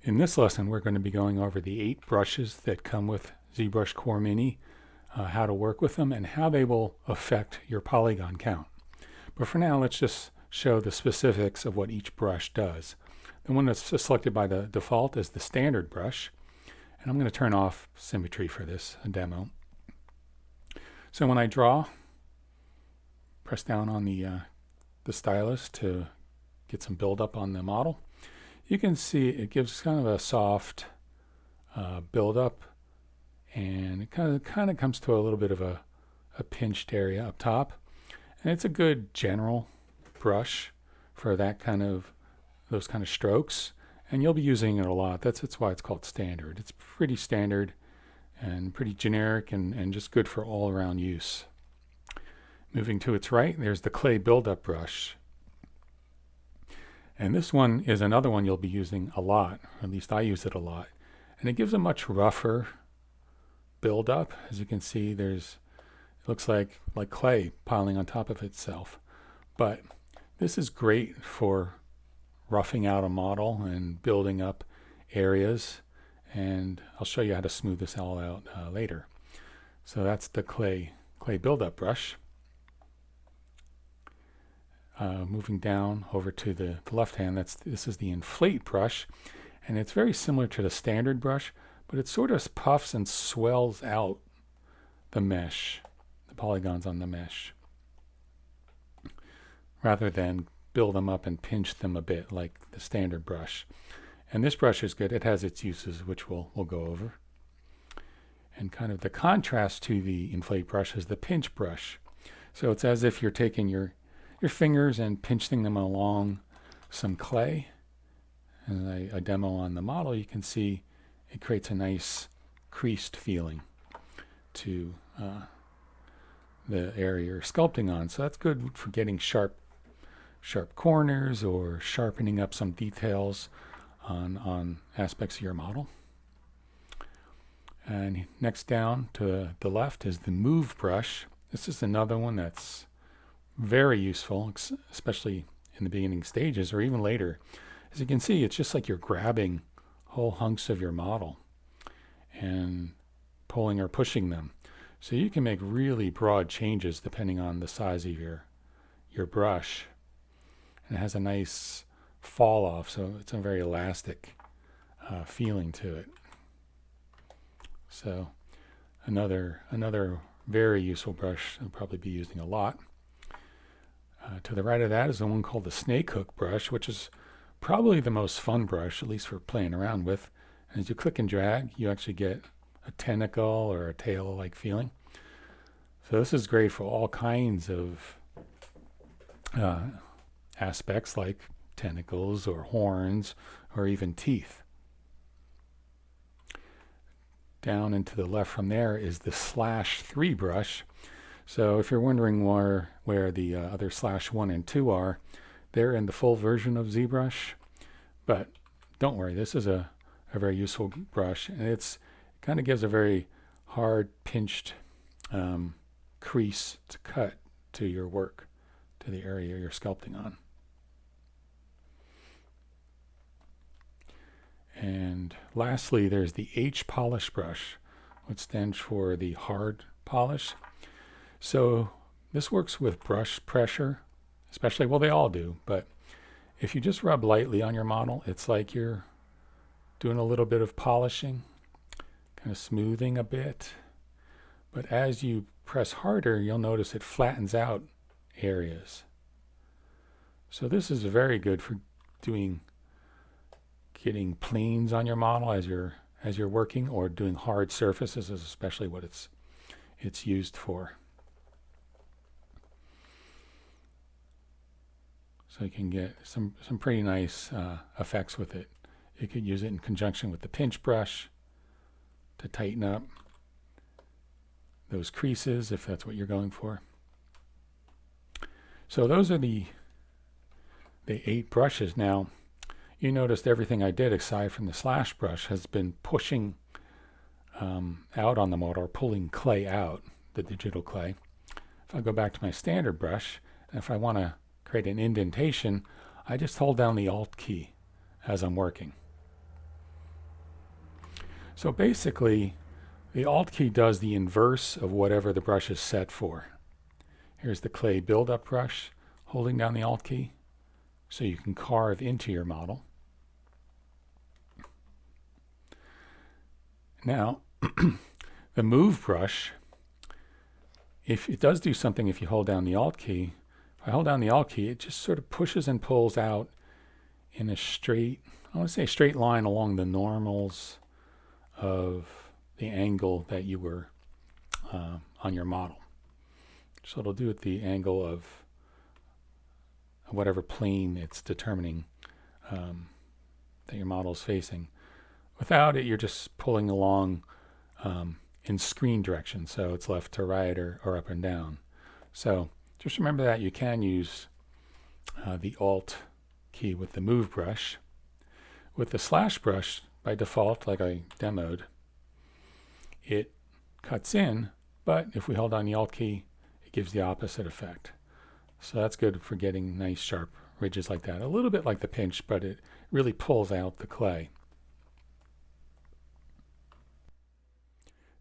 In this lesson, we're going to be going over the 8 brushes that come with ZBrush Core Mini, how to work with them, and how they will affect your polygon count. But for now, let's just show the specifics of what each brush does. The one that's selected by the default is the standard brush, and I'm going to turn off symmetry for this demo. So when I draw, press down on the stylus to get some buildup on the model. You can see it gives kind of a soft buildup, and it kind of comes to a little bit of a pinched area up top. And it's a good general brush for that those kind of strokes, and you'll be using it a lot. That's why it's called standard. It's pretty standard and pretty generic and just good for all around use. Moving to its right, there's the clay buildup brush. And this one is another one you'll be using a lot, or at least I use it a lot. And it gives a much rougher buildup. As you can see, it looks like clay piling on top of itself. But this is great for roughing out a model and building up areas. And I'll show you how to smooth this all out later. So that's the clay buildup brush. Moving down over to the left hand, this is the inflate brush, and it's very similar to the standard brush, but it sort of puffs and swells out the mesh, the polygons on the mesh, rather than build them up and pinch them a bit like the standard brush. And this brush is good. It has its uses, which we'll go over. And kind of the contrast to the inflate brush is the pinch brush. So it's as if you're taking your fingers and pinching them along some clay. As I demo on the model, you can see it creates a nice creased feeling to the area you're sculpting on. So that's good for getting sharp corners or sharpening up some details on aspects of your model. And next down to the left is the move brush. This is another one that's very useful, especially in the beginning stages or even later. As you can see, it's just like you're grabbing whole hunks of your model and pulling or pushing them. So you can make really broad changes depending on the size of your brush. And it has a nice fall off, so it's a very elastic feeling to it. So another very useful brush I'll probably be using a lot. To the right of that is the one called the snake hook brush, which is probably the most fun brush, at least for playing around with. And as you click and drag, you actually get a tentacle or a tail-like feeling. So this is great for all kinds of aspects like tentacles or horns or even teeth. Down and to the left from there is the /3 brush. So if you're wondering where the other /1 and 2 are, they're in the full version of ZBrush. But don't worry, this is a very useful brush, and it kind of gives a very hard pinched crease to cut to your work, to the area you're sculpting on. And lastly, there's the H polish brush, which stands for the hard polish. So this works with brush pressure, especially, well, they all do, but if you just rub lightly on your model, it's like you're doing a little bit of polishing, kind of smoothing a bit. But as you press harder, you'll notice it flattens out areas. So this is very good for getting planes on your model as you're working, or doing hard surfaces is especially what it's used for. So you can get some pretty nice effects with it. You could use it in conjunction with the pinch brush to tighten up those creases if that's what you're going for. So those are the 8 brushes. Now, you noticed everything I did aside from the slash brush has been pushing out on the model, or pulling clay out, the digital clay. If I go back to my standard brush, and if I want to create an indentation, I just hold down the Alt key as I'm working. So basically, the Alt key does the inverse of whatever the brush is set for. Here's the clay build-up brush, holding down the Alt key so you can carve into your model. Now, the move brush, if it does do something if you hold down the Alt key, if I hold down the Alt key, it just sort of pushes and pulls out in a straight, I want to say straight line along the normals of the angle that you were on your model. So it'll do it the angle of whatever plane it's determining that your model is facing. Without it, you're just pulling along in screen direction, so it's left to right or up and down. So just remember that you can use the Alt key with the move brush. With the slash brush, by default, like I demoed, it cuts in, but if we hold on the Alt key, it gives the opposite effect. So that's good for getting nice sharp ridges like that. A little bit like the pinch, but it really pulls out the clay.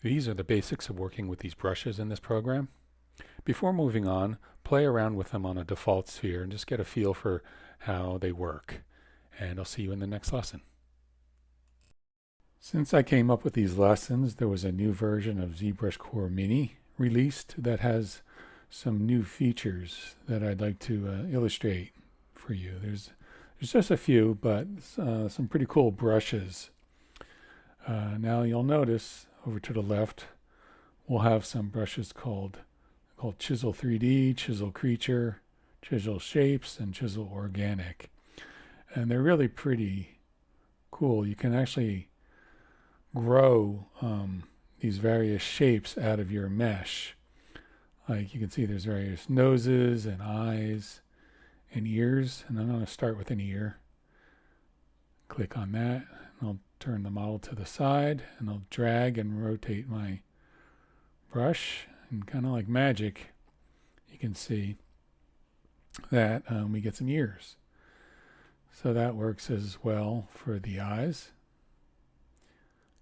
These are the basics of working with these brushes in this program. Before moving on, play around with them on a default sphere and just get a feel for how they work. And I'll see you in the next lesson. Since I came up with these lessons, there was a new version of ZBrush Core Mini released that has some new features that I'd like to illustrate for you. There's just a few, but some pretty cool brushes. Now you'll notice over to the left, we'll have some brushes called Chisel 3D, Chisel Creature, Chisel Shapes, and Chisel Organic. And they're really pretty cool. You can actually grow these various shapes out of your mesh. Like you can see there's various noses and eyes and ears. And I'm going to start with an ear. Click on that. And I'll turn the model to the side and I'll drag and rotate my brush, and kind of like magic you can see that we get some ears. So that works as well for the eyes.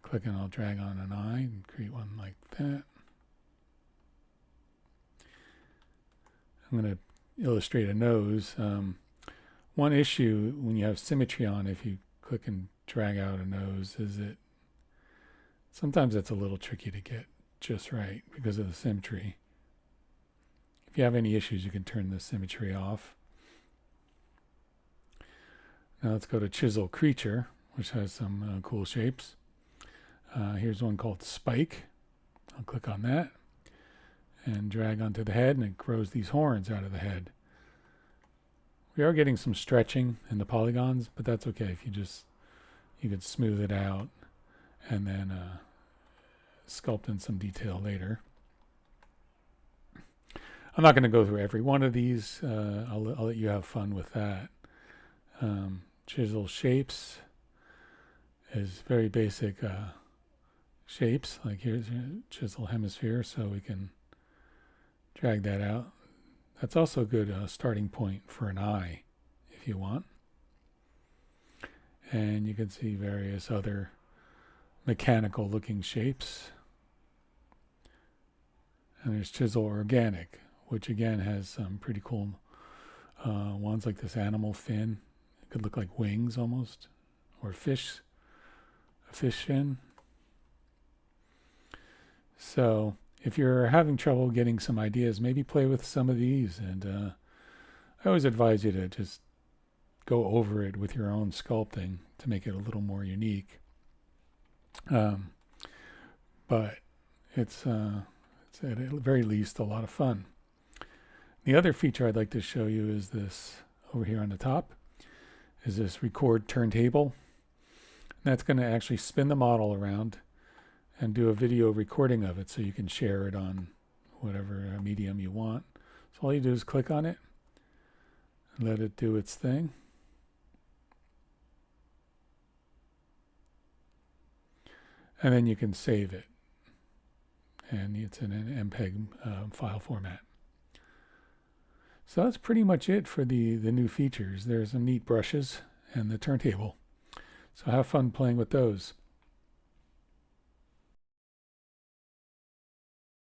Click and I'll drag on an eye and create one like that. I'm going to illustrate a nose. One issue when you have symmetry on, if you click and drag out a nose, is that sometimes it's a little tricky to get just right because of the symmetry. If you have any issues, you can turn the symmetry off. Now let's go to Chisel Creature, which has some cool shapes. Here's one called Spike. I'll click on that and drag onto the head, and it grows these horns out of the head. We are getting some stretching in the polygons, but that's okay. If you could smooth it out and then sculpt in some detail later. I'm not going to go through every one of these. I'll let you have fun with that. Chisel Shapes is very basic shapes. Like here's a chisel hemisphere, so we can drag that out. That's also a good starting point for an eye if you want. And you can see various other mechanical looking shapes. And there's Chisel Organic, which again has some pretty cool ones like this animal fin. It could look like wings almost, or a fish fin. So if you're having trouble getting some ideas, maybe play with some of these. And I always advise you to just go over it with your own sculpting to make it a little more unique. But it's at the very least a lot of fun. The other feature I'd like to show you is this over here on the top, is this record turntable. That's going to actually spin the model around and do a video recording of it so you can share it on whatever medium you want. So all you do is click on it and let it do its thing. And then you can save it. And it's in an MPEG file format. So that's pretty much it for the new features. There's some neat brushes and the turntable. So have fun playing with those.